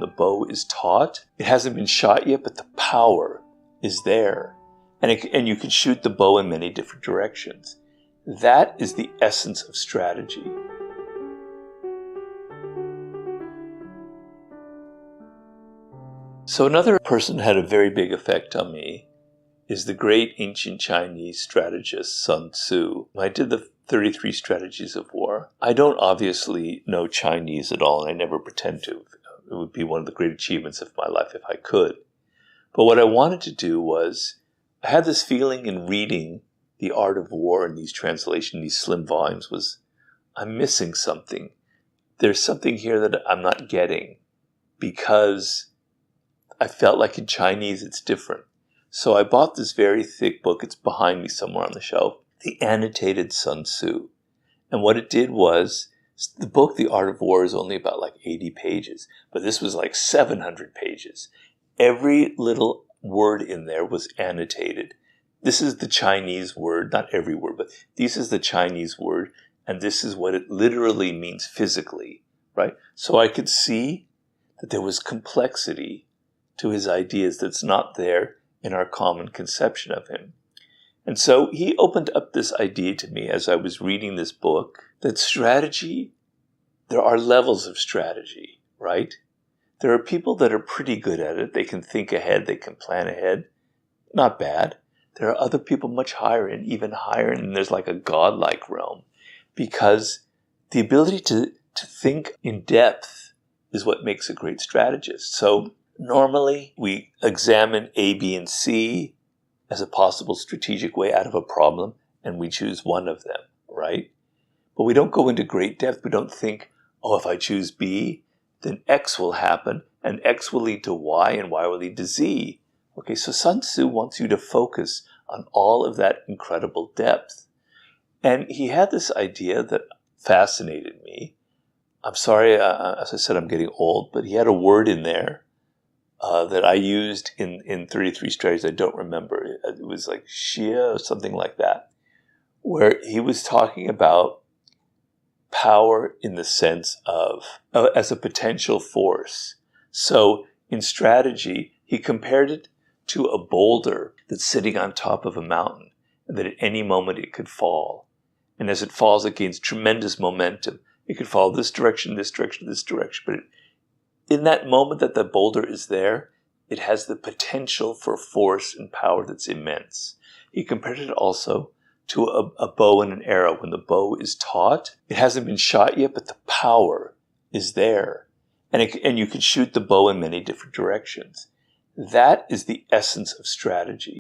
when the bow is taut. It hasn't been shot yet, but the power is there. And you can shoot the bow in many different directions. That is the essence of strategy. So another person who had a very big effect on me is the great ancient Chinese strategist Sun Tzu. I did the 33 Strategies of War. I don't obviously know Chinese at all, and I never pretend to. It would be one of the great achievements of my life if I could. But what I wanted to do was, I had this feeling in reading The Art of War in these translations, these slim volumes, was I'm missing something. There's something here that I'm not getting, because I felt like in Chinese it's different. So I bought this very thick book. It's behind me somewhere on the shelf. The Annotated Sun Tzu. And what it did was, the book, The Art of War, is only about like 80 pages. But this was like 700 pages. Every little word in there was annotated. This is the Chinese word, not every word, but this is the Chinese word. And this is what it literally means physically, right? So I could see that there was complexity to his ideas that's not there in our common conception of him. And so he opened up this idea to me as I was reading this book, that strategy, there are levels of strategy, right? There are people that are pretty good at it. They can think ahead. They can plan ahead. Not bad. There are other people much higher and even higher, and there's like a godlike realm, because the ability to think in depth is what makes a great strategist. So normally, we examine A, B, and C as a possible strategic way out of a problem, and we choose one of them, right? But we don't go into great depth. We don't think, oh, if I choose B, then X will happen, and X will lead to Y, and Y will lead to Z. Okay, so Sun Tzu wants you to focus on all of that incredible depth. And he had this idea that fascinated me. I'm sorry, as I said, I'm getting old, but he had a word in there that I used in 33 Strategies. I don't remember. It was like Shia or something like that, where he was talking about power in the sense of as a potential force. So in strategy, he compared it to a boulder that's sitting on top of a mountain, and that at any moment it could fall. And as it falls, it gains tremendous momentum. It could fall this direction, this direction, this direction, but in that moment that the boulder is there, it has the potential for force and power that's immense. He compared it also to a bow and an arrow. When the bow is taut, it hasn't been shot yet, but the power is there. And you can shoot the bow in many different directions. That is the essence of strategy.